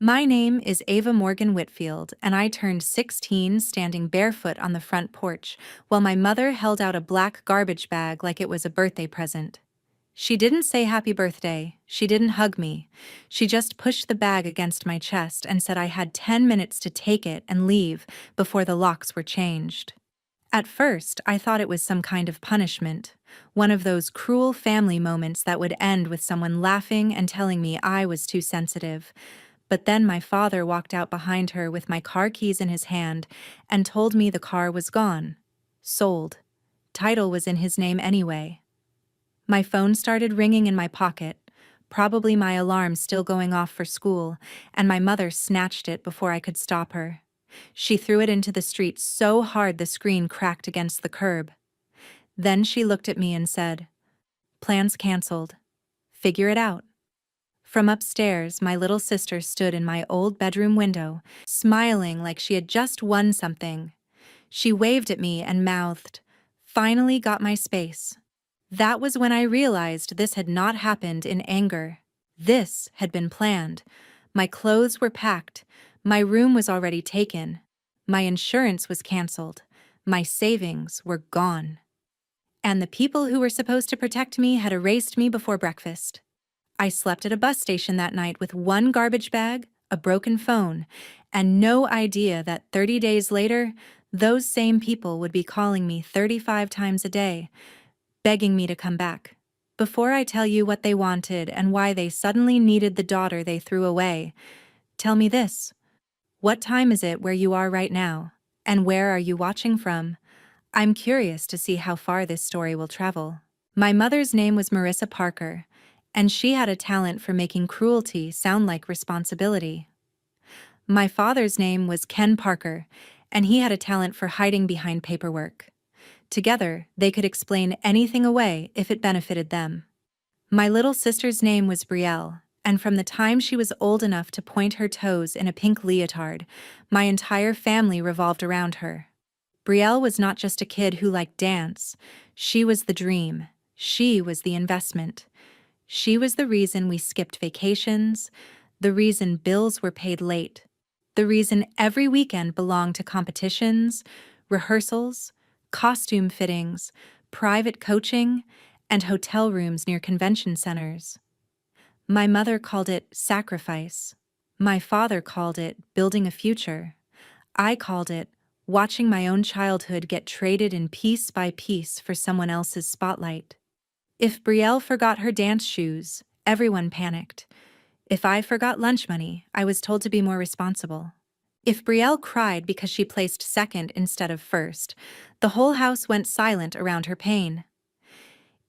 My name is Ava Morgan Whitfield, and I turned 16 standing barefoot on the front porch while my mother held out a black garbage bag like it was a birthday present. She didn't say happy birthday, she didn't hug me. She just pushed the bag against my chest and said I had 10 minutes to take it and leave before the locks were changed. At first, I thought it was some kind of punishment, one of those cruel family moments that would end with someone laughing and telling me I was too sensitive. But then my father walked out behind her with my car keys in his hand and told me the car was gone. Sold. Title was in his name anyway. My phone started ringing in my pocket, probably my alarm still going off for school, and my mother snatched it before I could stop her. She threw it into the street so hard the screen cracked against the curb. Then she looked at me and said, "Plans canceled. Figure it out." From upstairs, my little sister stood in my old bedroom window, smiling like she had just won something. She waved at me and mouthed, "Finally got my space." That was when I realized this had not happened in anger. This had been planned. My clothes were packed. My room was already taken. My insurance was canceled. My savings were gone. And the people who were supposed to protect me had erased me before breakfast. I slept at a bus station that night with one garbage bag, a broken phone, and no idea that 30 days later, those same people would be calling me 35 times a day, begging me to come back. Before I tell you what they wanted and why they suddenly needed the daughter they threw away, tell me this. What time is it where you are right now? And where are you watching from? I'm curious to see how far this story will travel. My mother's name was Marissa Parker, and she had a talent for making cruelty sound like responsibility. My father's name was Ken Parker, and he had a talent for hiding behind paperwork. Together, they could explain anything away if it benefited them. My little sister's name was Brielle, and from the time she was old enough to point her toes in a pink leotard, my entire family revolved around her. Brielle was not just a kid who liked dance. She was the dream. She was the investment. She was the reason we skipped vacations, the reason bills were paid late, the reason every weekend belonged to competitions, rehearsals, costume fittings, private coaching, and hotel rooms near convention centers. My mother called it sacrifice. My father called it building a future. I called it watching my own childhood get traded in piece by piece for someone else's spotlight. If Brielle forgot her dance shoes, everyone panicked. If I forgot lunch money, I was told to be more responsible. If Brielle cried because she placed second instead of first, the whole house went silent around her pain.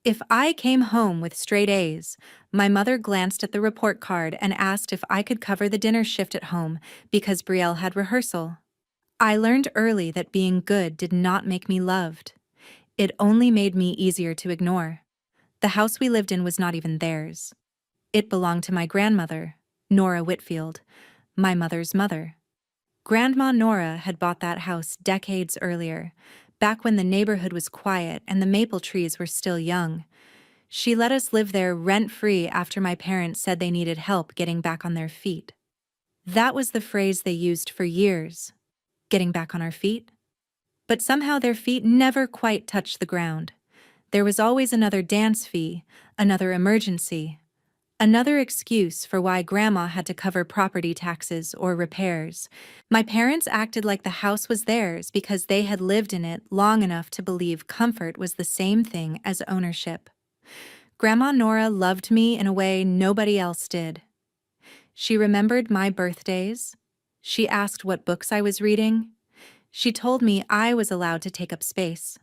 If I came home with straight A's, my mother glanced at the report card and asked if I could cover the dinner shift at home because Brielle had rehearsal. I learned early that being good did not make me loved. It only made me easier to ignore. The house we lived in was not even theirs. It belonged to my grandmother, Nora Whitfield, my mother's mother. Grandma Nora had bought that house decades earlier, back when the neighborhood was quiet and the maple trees were still young. She let us live there rent-free after my parents said they needed help getting back on their feet. That was the phrase they used for years, getting back on our feet. But somehow their feet never quite touched the ground. There was always another dance fee, another emergency, another excuse for why Grandma had to cover property taxes or repairs. My parents acted like the house was theirs because they had lived in it long enough to believe comfort was the same thing as ownership. Grandma Nora loved me in a way nobody else did. She remembered my birthdays. She asked what books I was reading. She told me I was allowed to take up space.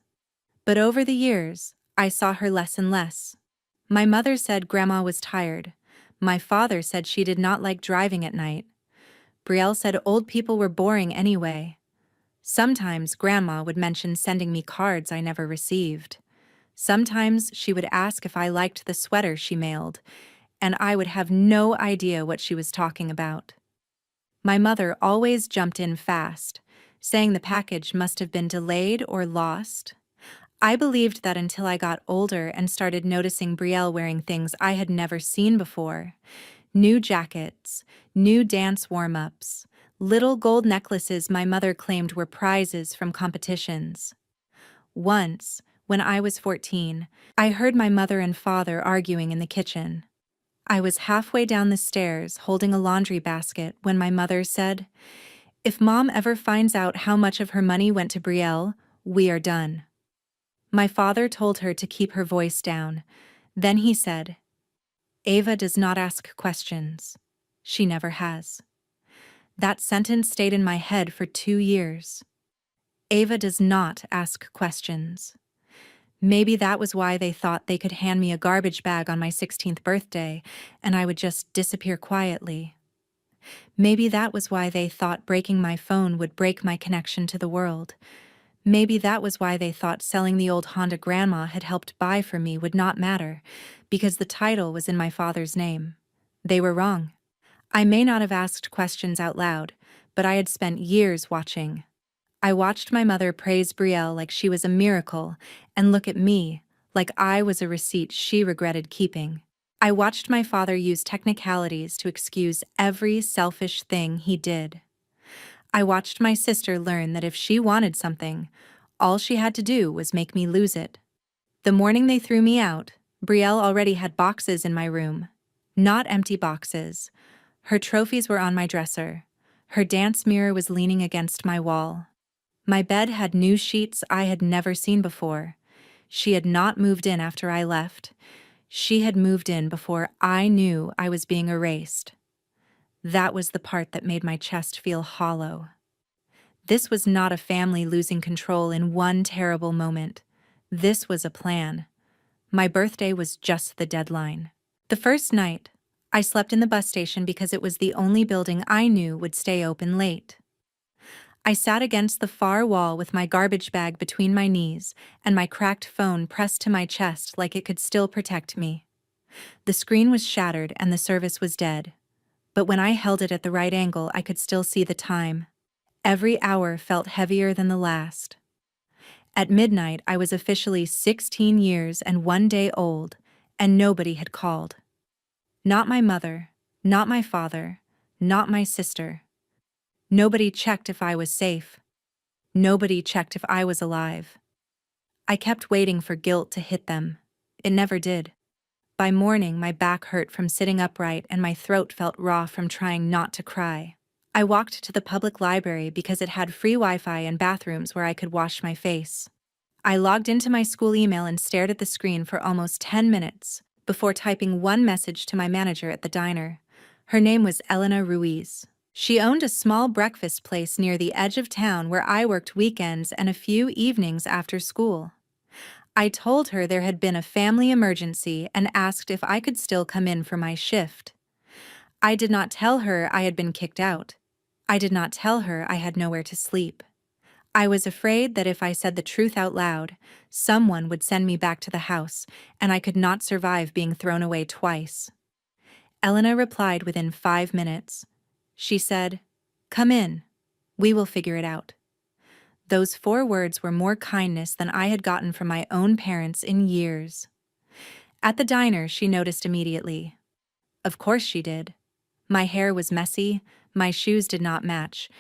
But over the years, I saw her less and less. My mother said Grandma was tired. My father said she did not like driving at night. Brielle said old people were boring anyway. Sometimes Grandma would mention sending me cards I never received. Sometimes she would ask if I liked the sweater she mailed, and I would have no idea what she was talking about. My mother always jumped in fast, saying the package must have been delayed or lost. I believed that until I got older and started noticing Brielle wearing things I had never seen before. New jackets, new dance warm-ups, little gold necklaces my mother claimed were prizes from competitions. Once, when I was 14, I heard my mother and father arguing in the kitchen. I was halfway down the stairs holding a laundry basket when my mother said, "If Mom ever finds out how much of her money went to Brielle, we are done." My father told her to keep her voice down. Then he said, "Ava does not ask questions. She never has." That sentence stayed in my head for 2 years. Ava does not ask questions. Maybe that was why they thought they could hand me a garbage bag on my 16th birthday and I would just disappear quietly. Maybe that was why they thought breaking my phone would break my connection to the world. Maybe that was why they thought selling the old Honda Grandma had helped buy for me would not matter, because the title was in my father's name. They were wrong. I may not have asked questions out loud, but I had spent years watching. I watched my mother praise Brielle like she was a miracle, and look at me, like I was a receipt she regretted keeping. I watched my father use technicalities to excuse every selfish thing he did. I watched my sister learn that if she wanted something, all she had to do was make me lose it. The morning they threw me out, Brielle already had boxes in my room. Not empty boxes. Her trophies were on my dresser. Her dance mirror was leaning against my wall. My bed had new sheets I had never seen before. She had not moved in after I left. She had moved in before I knew I was being erased. That was the part that made my chest feel hollow. This was not a family losing control in one terrible moment. This was a plan. My birthday was just the deadline. The first night, I slept in the bus station because it was the only building I knew would stay open late. I sat against the far wall with my garbage bag between my knees and my cracked phone pressed to my chest like it could still protect me. The screen was shattered and the service was dead. But when I held it at the right angle, I could still see the time. Every hour felt heavier than the last. At midnight, I was officially 16 years and 1 day old, and nobody had called. Not my mother, not my father, not my sister. Nobody checked if I was safe. Nobody checked if I was alive. I kept waiting for guilt to hit them. It never did. By morning, my back hurt from sitting upright and my throat felt raw from trying not to cry. I walked to the public library because it had free Wi-Fi and bathrooms where I could wash my face. I logged into my school email and stared at the screen for almost 10 minutes before typing one message to my manager at the diner. Her name was Elena Ruiz. She owned a small breakfast place near the edge of town where I worked weekends and a few evenings after school. I told her there had been a family emergency and asked if I could still come in for my shift. I did not tell her I had been kicked out. I did not tell her I had nowhere to sleep. I was afraid that if I said the truth out loud, someone would send me back to the house, and I could not survive being thrown away twice. Elena replied within 5 minutes. She said, "Come in. We will figure it out." Those 4 words were more kindness than I had gotten from my own parents in years. At the diner, she noticed immediately. Of course she did. My hair was messy, my shoes did not match,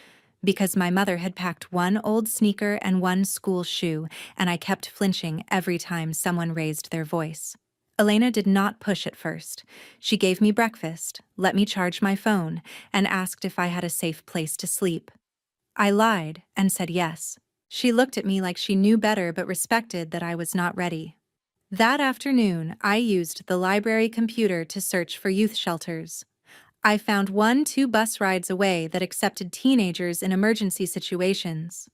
because my mother had packed one old sneaker and one school shoe, and I kept flinching every time someone raised their voice. Elena did not push at first. She gave me breakfast, let me charge my phone, and asked if I had a safe place to sleep. I lied and said yes. She looked at me like she knew better but respected that I was not ready. That afternoon, I used the library computer to search for youth shelters. I found 1-2 bus rides away that accepted teenagers in emergency situations.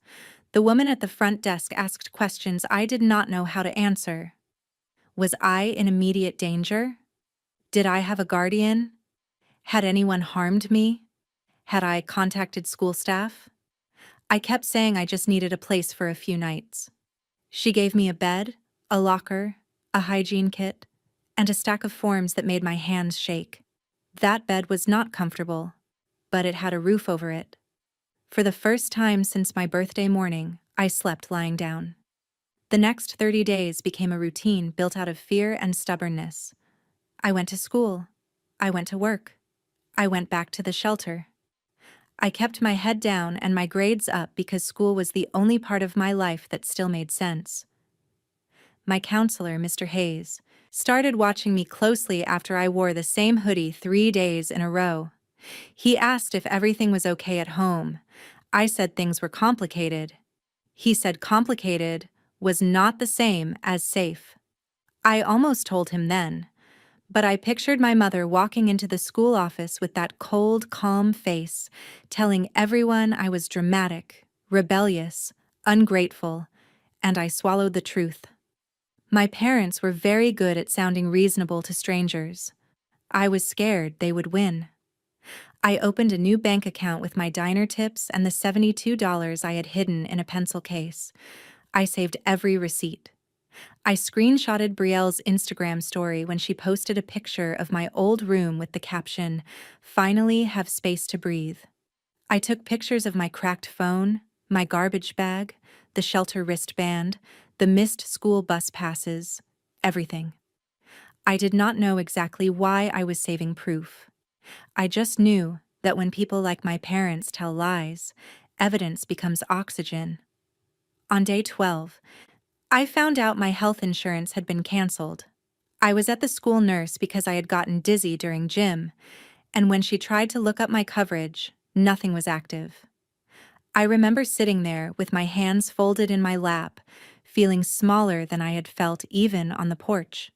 The woman at the front desk asked questions I did not know how to answer. Was I in immediate danger? Did I have a guardian? Had anyone harmed me? Had I contacted school staff? I kept saying I just needed a place for a few nights. She gave me a bed, a locker, a hygiene kit, and a stack of forms that made my hands shake. That bed was not comfortable, but it had a roof over it. For the first time since my birthday morning, I slept lying down. The next 30 days became a routine built out of fear and stubbornness. I went to school. I went to work. I went back to the shelter. I kept my head down and my grades up because school was the only part of my life that still made sense. My counselor, Mr. Hayes, started watching me closely after I wore the same hoodie 3 days in a row. He asked if everything was okay at home. I said things were complicated. He said complicated was not the same as safe. I almost told him then, but I pictured my mother walking into the school office with that cold, calm face, telling everyone I was dramatic, rebellious, ungrateful, and I swallowed the truth. My parents were very good at sounding reasonable to strangers. I was scared they would win. I opened a new bank account with my diner tips and the $72 I had hidden in a pencil case. I saved every receipt. I screenshotted Brielle's Instagram story when she posted a picture of my old room with the caption, "Finally have space to breathe." I took pictures of my cracked phone, my garbage bag, the shelter wristband, the missed school bus passes, everything. I did not know exactly why I was saving proof. I just knew that when people like my parents tell lies, evidence becomes oxygen. On day 12, I found out my health insurance had been canceled. I was at the school nurse because I had gotten dizzy during gym, and when she tried to look up my coverage, nothing was active. I remember sitting there with my hands folded in my lap, feeling smaller than I had felt even on the porch.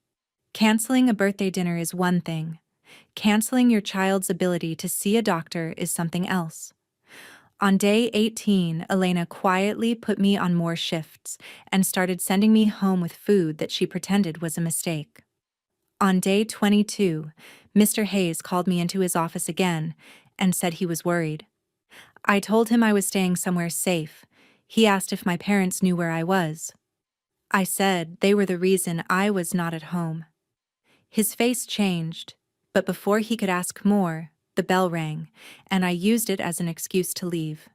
Canceling a birthday dinner is one thing. Canceling your child's ability to see a doctor is something else. On day 18, Elena quietly put me on more shifts and started sending me home with food that she pretended was a mistake. On day 22, Mr. Hayes called me into his office again and said he was worried. I told him I was staying somewhere safe. He asked if my parents knew where I was. I said they were the reason I was not at home. His face changed, but before he could ask more, the bell rang, and I used it as an excuse to leave.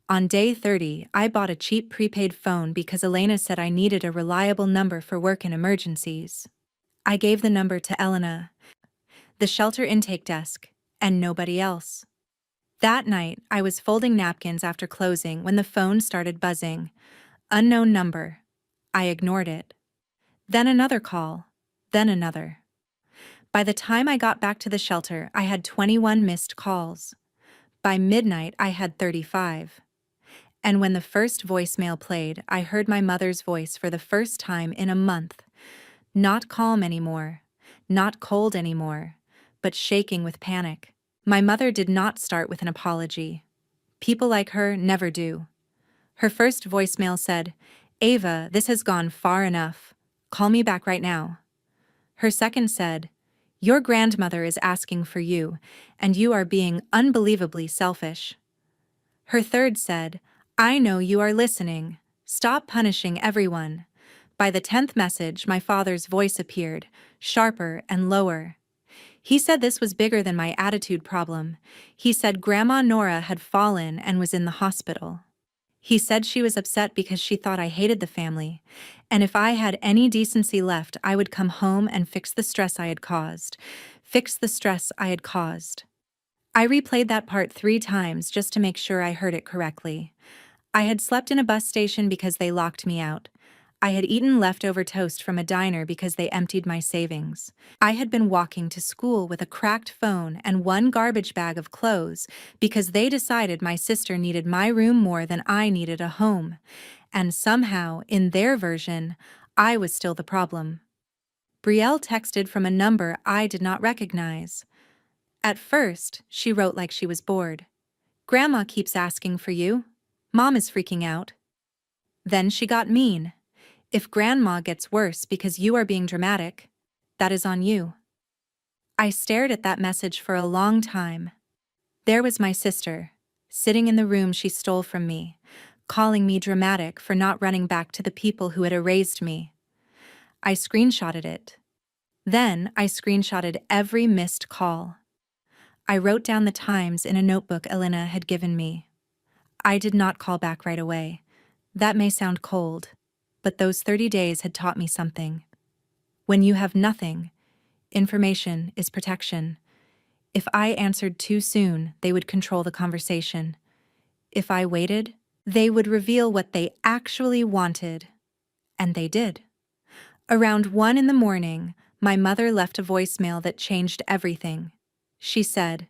On day 30, I bought a cheap prepaid phone because Elena said I needed a reliable number for work and emergencies. I gave the number to Elena, the shelter intake desk, and nobody else. That night, I was folding napkins after closing when the phone started buzzing. Unknown number. I ignored it. Then another call. Then another. By the time I got back to the shelter, I had 21 missed calls. By midnight, I had 35. And when the first voicemail played, I heard my mother's voice for the first time in a month. Not calm anymore. Not cold anymore. But shaking with panic. My mother did not start with an apology. People like her never do. Her first voicemail said, "Ava, this has gone far enough. Call me back right now." Her second said, "Your grandmother is asking for you, and you are being unbelievably selfish." Her third said, "I know you are listening. Stop punishing everyone." By the 10th message, my father's voice appeared, sharper and lower. He said this was bigger than my attitude problem. He said Grandma Nora had fallen and was in the hospital. He said she was upset because she thought I hated the family, and if I had any decency left, I would come home and fix the stress I had caused. Fix the stress I had caused. I replayed that part 3 times just to make sure I heard it correctly. I had slept in a bus station because they locked me out. I had eaten leftover toast from a diner because they emptied my savings. I had been walking to school with a cracked phone and one garbage bag of clothes because they decided my sister needed my room more than I needed a home. And somehow, in their version, I was still the problem. Brielle texted from a number I did not recognize. At first, she wrote like she was bored. "Grandma keeps asking for you. Mom is freaking out." Then she got mean. "If Grandma gets worse because you are being dramatic, that is on you." I stared at that message for a long time. There was my sister, sitting in the room she stole from me, calling me dramatic for not running back to the people who had erased me. I screenshotted it. Then I screenshotted every missed call. I wrote down the times in a notebook Elena had given me. I did not call back right away. That may sound cold, but those 30 days had taught me something. When you have nothing, information is protection. If I answered too soon, they would control the conversation. If I waited, they would reveal what they actually wanted. And they did. Around 1 in the morning, my mother left a voicemail that changed everything. She said,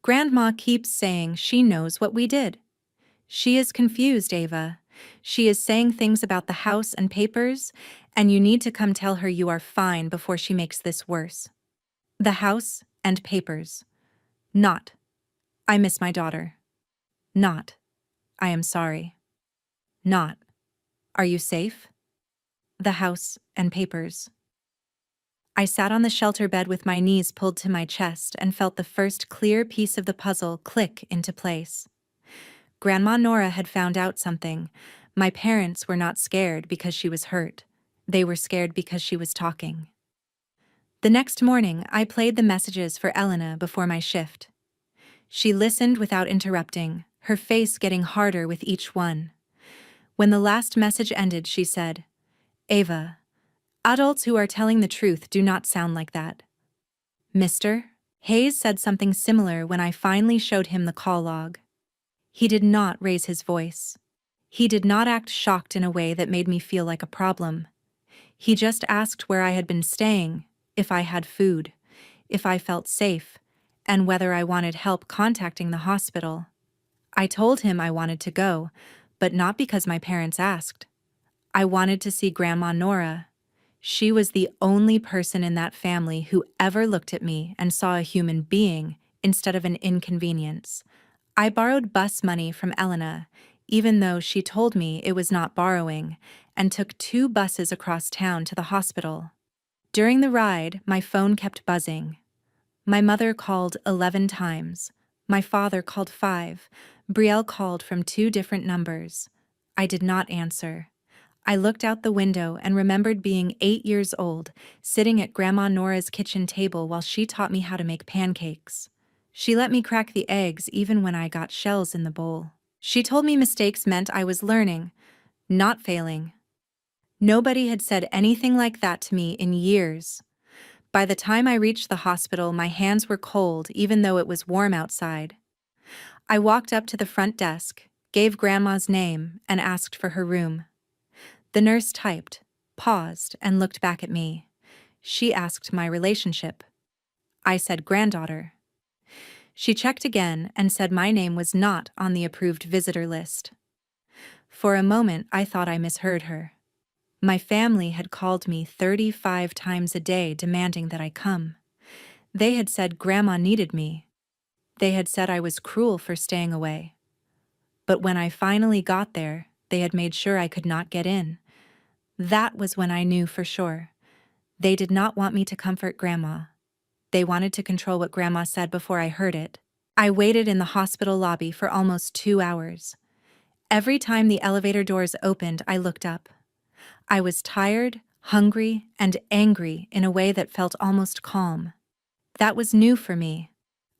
"Grandma keeps saying she knows what we did. She is confused, Ava. She is saying things about the house and papers, and you need to come tell her you are fine before she makes this worse." The house and papers. Not, "I miss my daughter." Not, "I am sorry." Not, "Are you safe?" The house and papers. I sat on the shelter bed with my knees pulled to my chest and felt the first clear piece of the puzzle click into place. Grandma Nora had found out something. My parents were not scared because she was hurt. They were scared because she was talking. The next morning, I played the messages for Elena before my shift. She listened without interrupting, her face getting harder with each one. When the last message ended, she said, "Ava, adults who are telling the truth do not sound like that." Mr. Hayes said something similar when I finally showed him the call log. He did not raise his voice. He did not act shocked in a way that made me feel like a problem. He just asked where I had been staying, if I had food, if I felt safe, and whether I wanted help contacting the hospital. I told him I wanted to go, but not because my parents asked. I wanted to see Grandma Nora. She was the only person in that family who ever looked at me and saw a human being instead of an inconvenience. I borrowed bus money from Elena, even though she told me it was not borrowing, and took 2 buses across town to the hospital. During the ride, my phone kept buzzing. My mother called 11 times. My father called 5. Brielle called from 2 different numbers. I did not answer. I looked out the window and remembered being 8 years old, sitting at Grandma Nora's kitchen table while she taught me how to make pancakes. She let me crack the eggs even when I got shells in the bowl. She told me mistakes meant I was learning, not failing. Nobody had said anything like that to me in years. By the time I reached the hospital, my hands were cold even though it was warm outside. I walked up to the front desk, gave Grandma's name, and asked for her room. The nurse typed, paused, and looked back at me. She asked my relationship. I said granddaughter. She checked again and said my name was not on the approved visitor list. For a moment, I thought I misheard her. My family had called me 35 times a day demanding that I come. They had said Grandma needed me. They had said I was cruel for staying away. But when I finally got there, they had made sure I could not get in. That was when I knew for sure. They did not want me to comfort Grandma. They wanted to control what Grandma said before I heard it. I waited in the hospital lobby for almost 2 hours. Every time the elevator doors opened, I looked up. I was tired, hungry, and angry in a way that felt almost calm. That was new for me.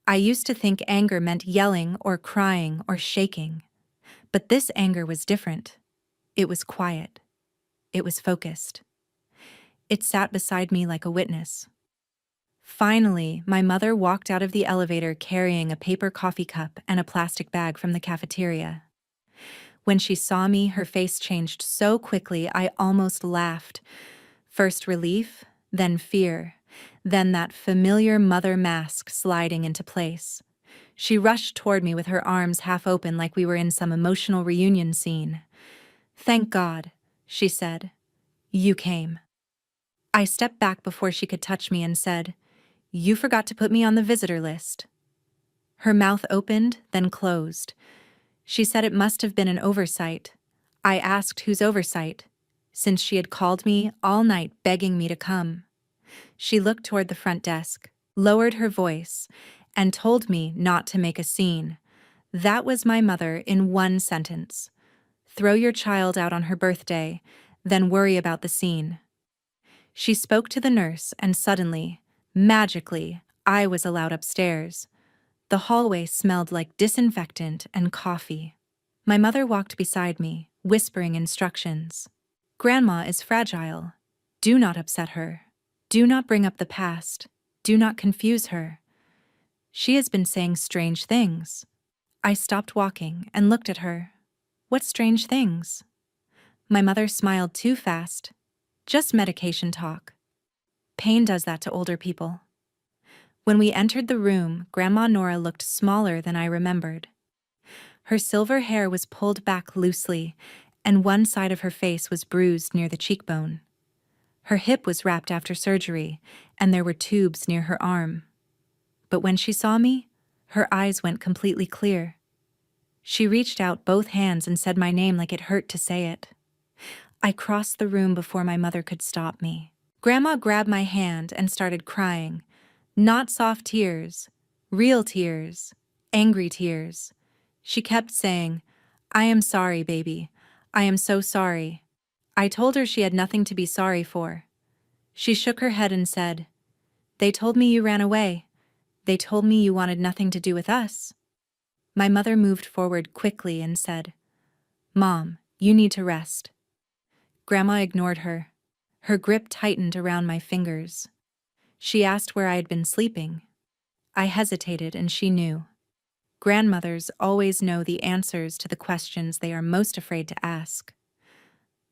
I used to think anger meant yelling or crying or shaking. But this anger was different. It was quiet. It was focused. It sat beside me like a witness. Finally, my mother walked out of the elevator carrying a paper coffee cup and a plastic bag from the cafeteria. When she saw me, her face changed so quickly I almost laughed. First relief, then fear, then that familiar mother mask sliding into place. She rushed toward me with her arms half open like we were in some emotional reunion scene. "Thank God," she said. "You came." I stepped back before she could touch me and said, "You forgot to put me on the visitor list." Her mouth opened, then closed. She said it must have been an oversight. I asked whose oversight, since she had called me all night begging me to come. She looked toward the front desk, lowered her voice, and told me not to make a scene. That was my mother in one sentence. Throw your child out on her birthday, then worry about the scene. She spoke to the nurse, and suddenly, magically, I was allowed upstairs. The hallway smelled like disinfectant and coffee. My mother walked beside me, whispering instructions. "Grandma is fragile. Do not upset her. Do not bring up the past. Do not confuse her." She has been saying strange things. I stopped walking and looked at her. What strange things? My mother smiled too fast. Just medication talk. Pain does that to older people. When we entered the room, Grandma Nora looked smaller than I remembered. Her silver hair was pulled back loosely, and one side of her face was bruised near the cheekbone. Her hip was wrapped after surgery, and there were tubes near her arm. But when she saw me, her eyes went completely clear. She reached out both hands and said my name like it hurt to say it. I crossed the room before my mother could stop me. Grandma grabbed my hand and started crying. Not soft tears, real tears, angry tears. She kept saying, "I am sorry, baby. I am so sorry." I told her she had nothing to be sorry for. She shook her head and said, "They told me you ran away. They told me you wanted nothing to do with us." My mother moved forward quickly and said, "Mom, you need to rest." Grandma ignored her. Her grip tightened around my fingers. She asked where I had been sleeping. I hesitated and she knew. Grandmothers always know the answers to the questions they are most afraid to ask.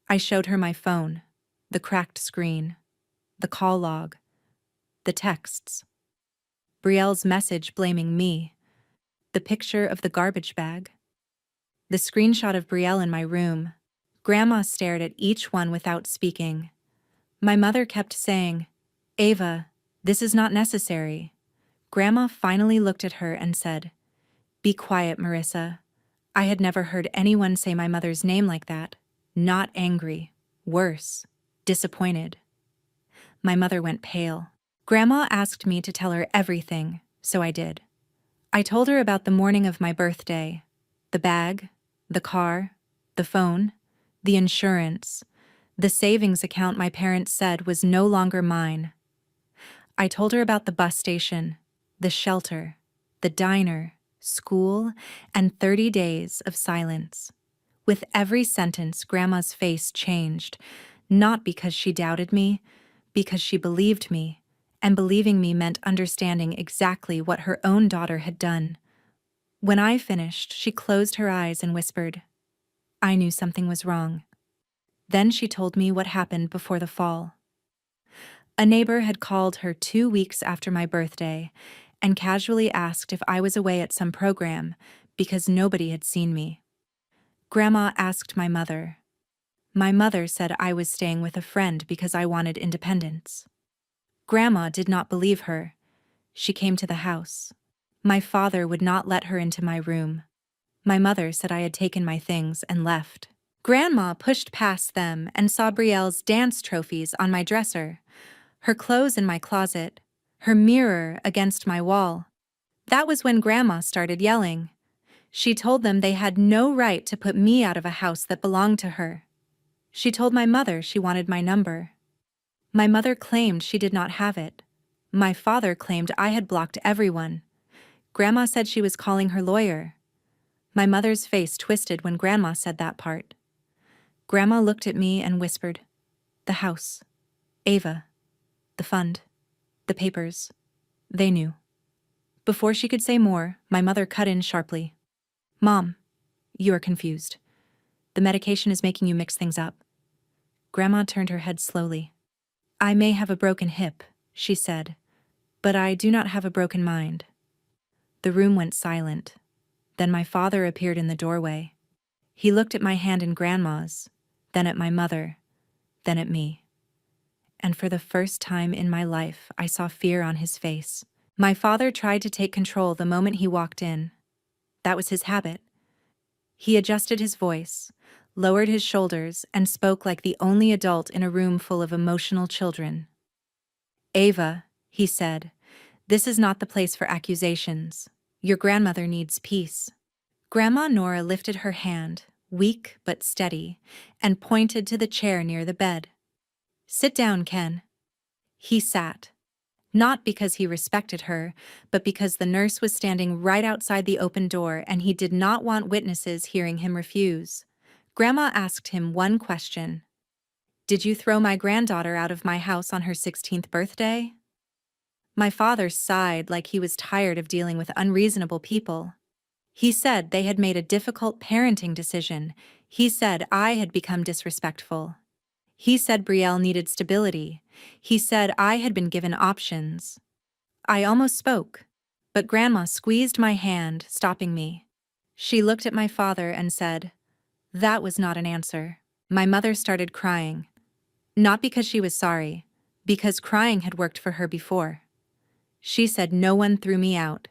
I showed her my phone, the cracked screen, the call log, the texts. Brielle's message blaming me, the picture of the garbage bag, the screenshot of Brielle in my room. Grandma stared at each one without speaking. My mother kept saying, "Ava, this is not necessary." Grandma finally looked at her and said, "Be quiet, Marissa." I had never heard anyone say my mother's name like that. Not angry. Worse. Disappointed. My mother went pale. Grandma asked me to tell her everything, so I did. I told her about the morning of my birthday. The bag, the car, the phone, the insurance, the savings account my parents said was no longer mine. I told her about the bus station, the shelter, the diner, school, and 30 days of silence. With every sentence, Grandma's face changed, not because she doubted me, because she believed me, and believing me meant understanding exactly what her own daughter had done. When I finished, she closed her eyes and whispered, "I knew something was wrong." Then she told me what happened before the fall. A neighbor had called her 2 weeks after my birthday and casually asked if I was away at some program because nobody had seen me. Grandma asked my mother. My mother said I was staying with a friend because I wanted independence. Grandma did not believe her. She came to the house. My father would not let her into my room. My mother said I had taken my things and left. Grandma pushed past them and saw Brielle's dance trophies on my dresser, her clothes in my closet, her mirror against my wall. That was when Grandma started yelling. She told them they had no right to put me out of a house that belonged to her. She told my mother she wanted my number. My mother claimed she did not have it. My father claimed I had blocked everyone. Grandma said she was calling her lawyer. My mother's face twisted when Grandma said that part. Grandma looked at me and whispered, "The house, Ava, the fund, the papers." They knew. Before she could say more, my mother cut in sharply. "Mom, you are confused. The medication is making you mix things up." Grandma turned her head slowly. "I may have a broken hip," she said, "but I do not have a broken mind." The room went silent. Then my father appeared in the doorway. He looked at my hand in Grandma's, then at my mother, then at me. And for the first time in my life, I saw fear on his face. My father tried to take control the moment he walked in. That was his habit. He adjusted his voice, lowered his shoulders, and spoke like the only adult in a room full of emotional children. "Ava," he said, "this is not the place for accusations. Your grandmother needs peace." Grandma Nora lifted her hand, weak but steady, and pointed to the chair near the bed. "Sit down, Ken." He sat. Not because he respected her, but because the nurse was standing right outside the open door and he did not want witnesses hearing him refuse. Grandma asked him one question. "Did you throw my granddaughter out of my house on her 16th birthday?" My father sighed like he was tired of dealing with unreasonable people. He said they had made a difficult parenting decision. He said I had become disrespectful. He said Brielle needed stability. He said I had been given options. I almost spoke, but Grandma squeezed my hand, stopping me. She looked at my father and said, "That was not an answer." My mother started crying. Not because she was sorry, because crying had worked for her before. She said no one threw me out.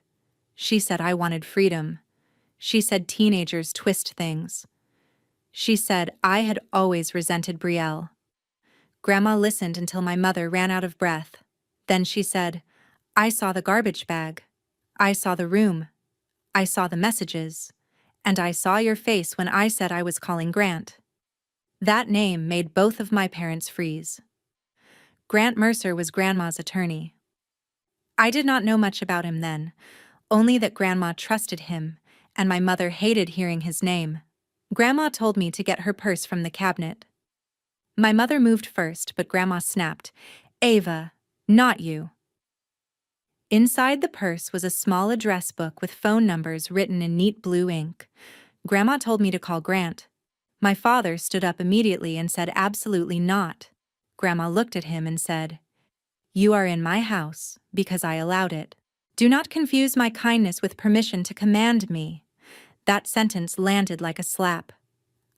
She said I wanted freedom. She said teenagers twist things. She said I had always resented Brielle. Grandma listened until my mother ran out of breath. Then she said, "I saw the garbage bag. I saw the room. I saw the messages. And I saw your face when I said I was calling Grant." That name made both of my parents freeze. Grant Mercer was Grandma's attorney. I did not know much about him then, only that Grandma trusted him, and my mother hated hearing his name. Grandma told me to get her purse from the cabinet. My mother moved first, but Grandma snapped, "Ava, not you." Inside the purse was a small address book with phone numbers written in neat blue ink. Grandma told me to call Grant. My father stood up immediately and said absolutely not. Grandma looked at him and said, "You are in my house because I allowed it. Do not confuse my kindness with permission to command me." That sentence landed like a slap.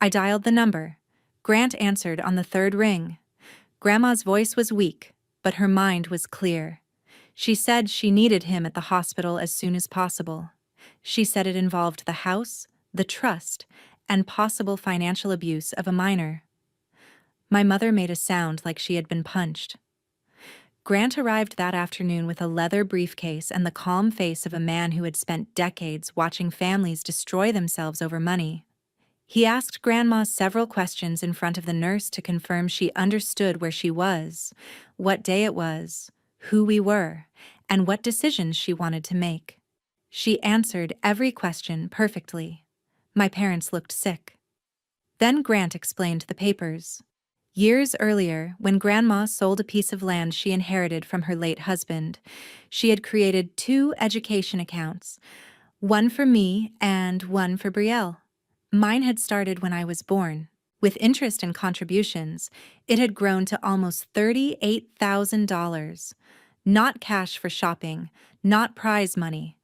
I dialed the number. Grant answered on the third ring. Grandma's voice was weak, but her mind was clear. She said she needed him at the hospital as soon as possible. She said it involved the house, the trust, and possible financial abuse of a minor. My mother made a sound like she had been punched. Grant arrived that afternoon with a leather briefcase and the calm face of a man who had spent decades watching families destroy themselves over money. He asked Grandma several questions in front of the nurse to confirm she understood where she was, what day it was, who we were, and what decisions she wanted to make. She answered every question perfectly. My parents looked sick. Then Grant explained the papers. Years earlier, when Grandma sold a piece of land she inherited from her late husband, she had created 2 education accounts, one for me and one for Brielle. Mine had started when I was born. With interest and contributions, it had grown to almost $38,000. Not cash for shopping, not prize money.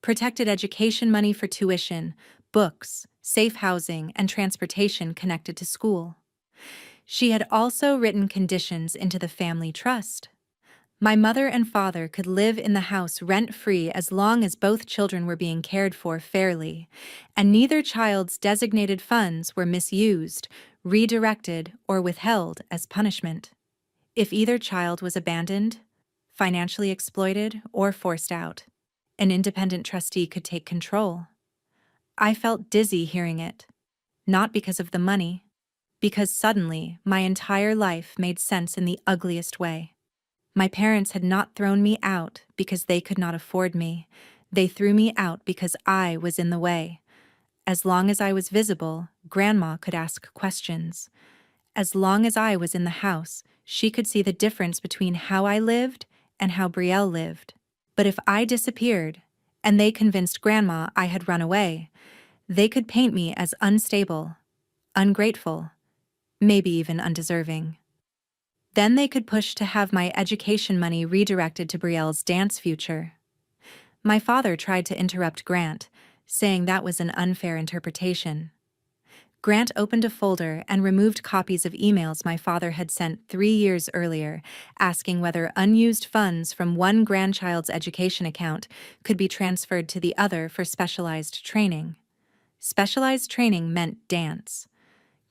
Protected education money for tuition, books, safe housing, and transportation connected to school. She had also written conditions into the family trust. My mother and father could live in the house rent-free as long as both children were being cared for fairly, and neither child's designated funds were misused, redirected, or withheld as punishment. If either child was abandoned, financially exploited, or forced out, an independent trustee could take control. I felt dizzy hearing it, not because of the money, because suddenly my entire life made sense in the ugliest way. My parents had not thrown me out because they could not afford me. They threw me out because I was in the way. As long as I was visible, Grandma could ask questions. As long as I was in the house, she could see the difference between how I lived and how Brielle lived. But if I disappeared, and they convinced Grandma I had run away, they could paint me as unstable, ungrateful, maybe even undeserving. Then they could push to have my education money redirected to Brielle's dance future. My father tried to interrupt Grant, saying that was an unfair interpretation. Grant opened a folder and removed copies of emails my father had sent 3 years earlier, asking whether unused funds from one grandchild's education account could be transferred to the other for specialized training. Specialized training meant dance.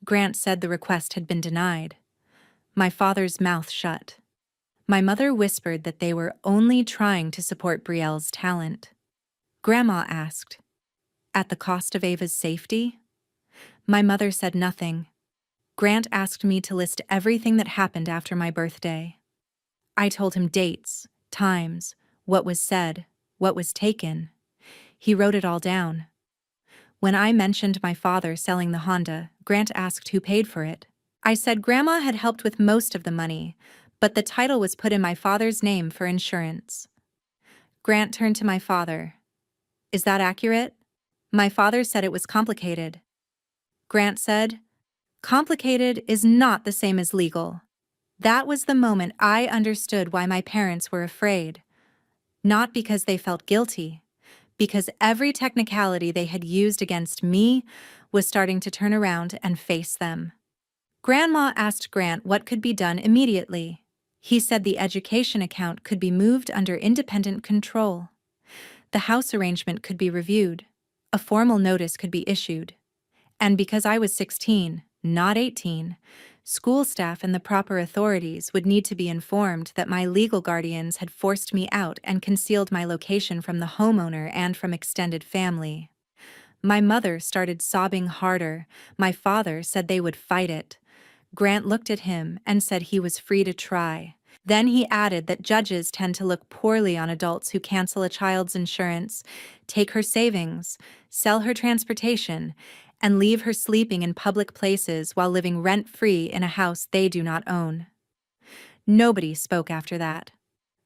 Grant said the request had been denied. My father's mouth shut. My mother whispered that they were only trying to support Brielle's talent. Grandma asked, "At the cost of Ava's safety?" My mother said nothing. Grant asked me to list everything that happened after my birthday. I told him dates, times, what was said, what was taken. He wrote it all down. When I mentioned my father selling the Honda, Grant asked who paid for it. I said Grandma had helped with most of the money, but the title was put in my father's name for insurance. Grant turned to my father. Is that accurate? My father said it was complicated. Grant said, complicated is not the same as legal. That was the moment I understood why my parents were afraid. Not because they felt guilty, because every technicality they had used against me was starting to turn around and face them. Grandma asked Grant what could be done immediately. He said the education account could be moved under independent control. The house arrangement could be reviewed. A formal notice could be issued. And because I was 16, not 18, school staff and the proper authorities would need to be informed that my legal guardians had forced me out and concealed my location from the homeowner and from extended family. My mother started sobbing harder. My father said they would fight it. Grant looked at him and said he was free to try. Then he added that judges tend to look poorly on adults who cancel a child's insurance, take her savings, sell her transportation, and leave her sleeping in public places while living rent-free in a house they do not own. Nobody spoke after that.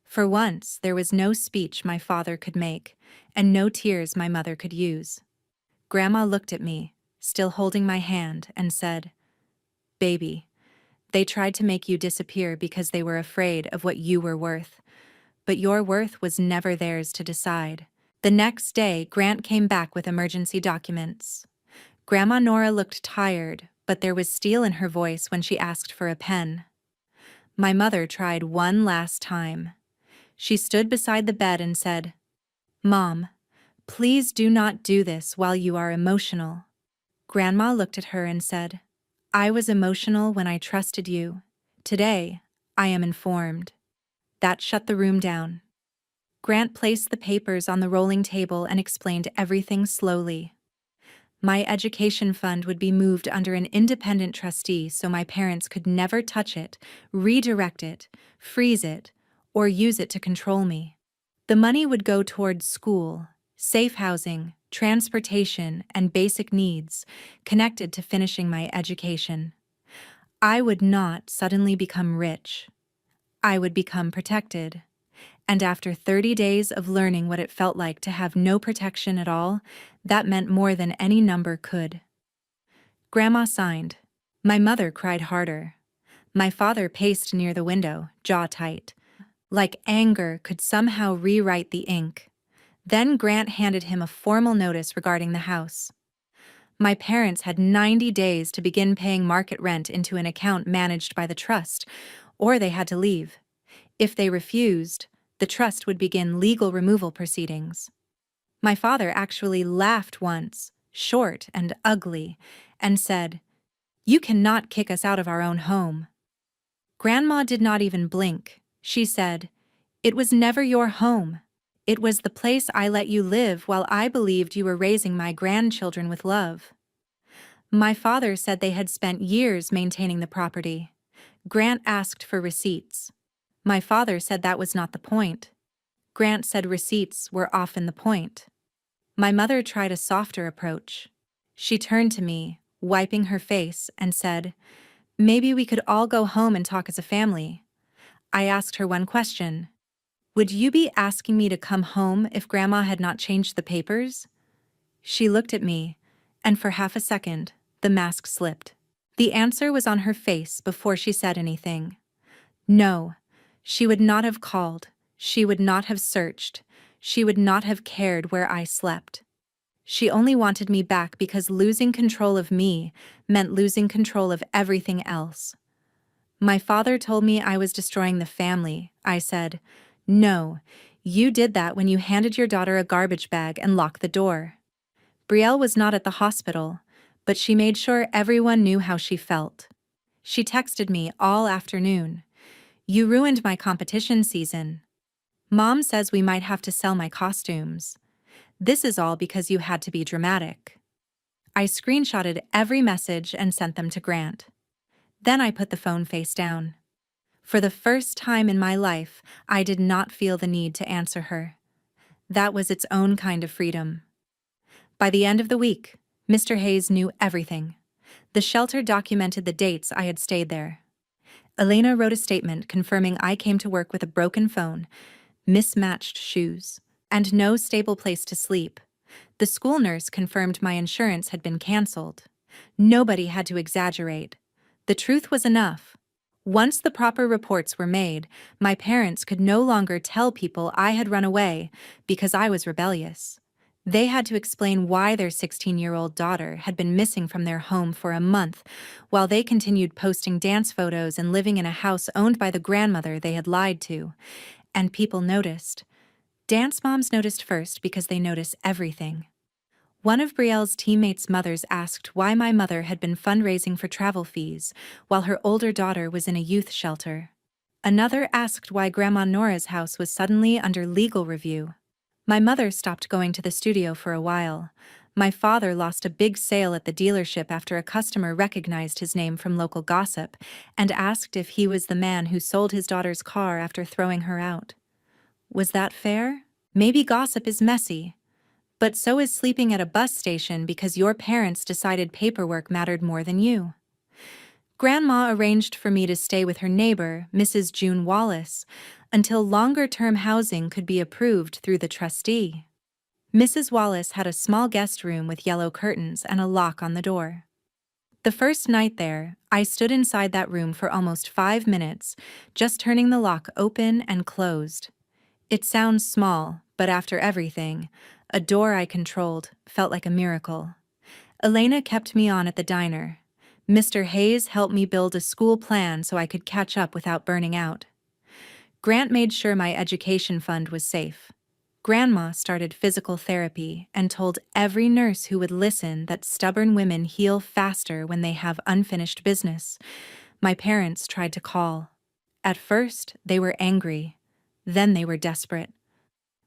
For once, there was no speech my father could make, and no tears my mother could use. Grandma looked at me, still holding my hand, and said, "Baby, they tried to make you disappear because they were afraid of what you were worth. But your worth was never theirs to decide." The next day, Grant came back with emergency documents. Grandma Nora looked tired, but there was steel in her voice when she asked for a pen. My mother tried one last time. She stood beside the bed and said, "Mom, please do not do this while you are emotional." Grandma looked at her and said, "I was emotional when I trusted you. Today, I am informed." That shut the room down. Grant placed the papers on the rolling table and explained everything slowly. My education fund would be moved under an independent trustee so my parents could never touch it, redirect it, freeze it, or use it to control me. The money would go towards school, safe housing, transportation, and basic needs connected to finishing my education. I would not suddenly become rich. I would become protected. And after 30 days of learning what it felt like to have no protection at all, that meant more than any number could. Grandma signed. My mother cried harder. My father paced near the window, jaw tight. Like anger could somehow rewrite the ink. Then Grant handed him a formal notice regarding the house. My parents had 90 days to begin paying market rent into an account managed by the trust, or they had to leave. If they refused, the trust would begin legal removal proceedings. My father actually laughed once, short and ugly, and said, "You cannot kick us out of our own home." Grandma did not even blink. She said, "It was never your home. It was the place I let you live while I believed you were raising my grandchildren with love." My father said they had spent years maintaining the property. Grant asked for receipts. My father said that was not the point. Grant said receipts were often the point. My mother tried a softer approach. She turned to me, wiping her face, and said, "Maybe we could all go home and talk as a family." I asked her one question. "Would you be asking me to come home if Grandma had not changed the papers?" She looked at me, and for half a second, the mask slipped. The answer was on her face before she said anything. No, she would not have called. She would not have searched. She would not have cared where I slept. She only wanted me back because losing control of me meant losing control of everything else. My father told me I was destroying the family. I said, "No, you did that when you handed your daughter a garbage bag and locked the door." Brielle was not at the hospital, but she made sure everyone knew how she felt. She texted me all afternoon. "You ruined my competition season. Mom says we might have to sell my costumes. This is all because you had to be dramatic." I screenshotted every message and sent them to Grant. Then I put the phone face down. For the first time in my life, I did not feel the need to answer her. That was its own kind of freedom. By the end of the week, Mr. Hayes knew everything. The shelter documented the dates I had stayed there. Elena wrote a statement confirming I came to work with a broken phone, mismatched shoes, and no stable place to sleep. The school nurse confirmed my insurance had been canceled. Nobody had to exaggerate. The truth was enough. Once the proper reports were made, my parents could no longer tell people I had run away because I was rebellious. They had to explain why their 16-year-old daughter had been missing from their home for a month, while they continued posting dance photos and living in a house owned by the grandmother they had lied to. And people noticed. Dance moms noticed first because they notice everything. One of Brielle's teammates' mothers asked why my mother had been fundraising for travel fees while her older daughter was in a youth shelter. Another asked why Grandma Nora's house was suddenly under legal review. My mother stopped going to the studio for a while. My father lost a big sale at the dealership after a customer recognized his name from local gossip and asked if he was the man who sold his daughter's car after throwing her out. Was that fair? Maybe gossip is messy. But so is sleeping at a bus station because your parents decided paperwork mattered more than you. Grandma arranged for me to stay with her neighbor, Mrs. June Wallace, until longer-term housing could be approved through the trustee. Mrs. Wallace had a small guest room with yellow curtains and a lock on the door. The first night there, I stood inside that room for almost 5 minutes, just turning the lock open and closed. It sounds small, but after everything, a door I controlled felt like a miracle. Elena kept me on at the diner. Mr. Hayes helped me build a school plan so I could catch up without burning out. Grant made sure my education fund was safe. Grandma started physical therapy and told every nurse who would listen that stubborn women heal faster when they have unfinished business. My parents tried to call. At first, they were angry. Then they were desperate.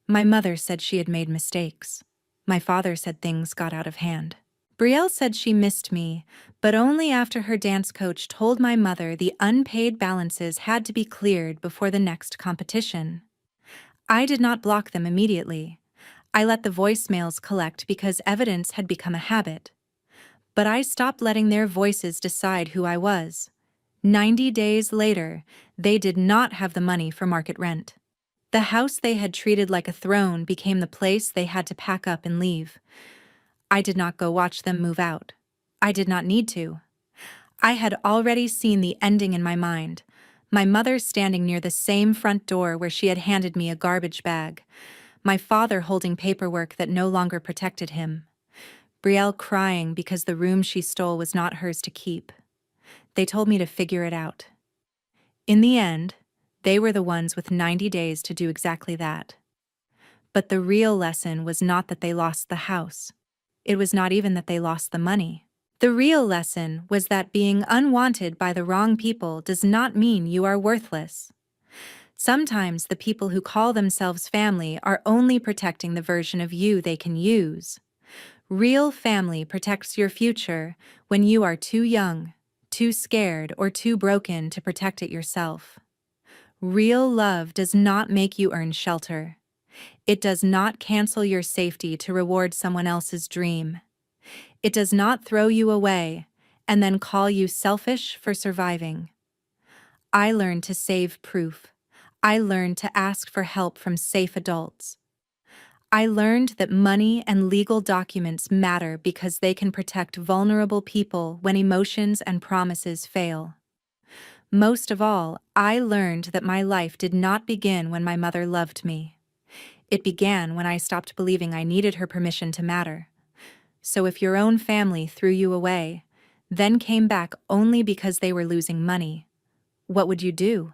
My mother said she had made mistakes. My father said things got out of hand. Brielle said she missed me, but only after her dance coach told my mother the unpaid balances had to be cleared before the next competition. I did not block them immediately. I let the voicemails collect because evidence had become a habit. But I stopped letting their voices decide who I was. 90 days later, they did not have the money for market rent. The house they had treated like a throne became the place they had to pack up and leave. I did not go watch them move out. I did not need to. I had already seen the ending in my mind. My mother standing near the same front door where she had handed me a garbage bag. My father holding paperwork that no longer protected him. Brielle crying because the room she stole was not hers to keep. They told me to figure it out. In the end, they were the ones with 90 days to do exactly that. But the real lesson was not that they lost the house. It was not even that they lost the money. The real lesson was that being unwanted by the wrong people does not mean you are worthless. Sometimes the people who call themselves family are only protecting the version of you they can use. Real family protects your future when you are too young, too scared, or too broken to protect it yourself. Real love does not make you earn shelter. It does not cancel your safety to reward someone else's dream. It does not throw you away and then call you selfish for surviving. I learned to save proof. I learned to ask for help from safe adults. I learned that money and legal documents matter because they can protect vulnerable people when emotions and promises fail. Most of all, I learned that my life did not begin when my mother loved me. It began when I stopped believing I needed her permission to matter. So if your own family threw you away, then came back only because they were losing money, what would you do?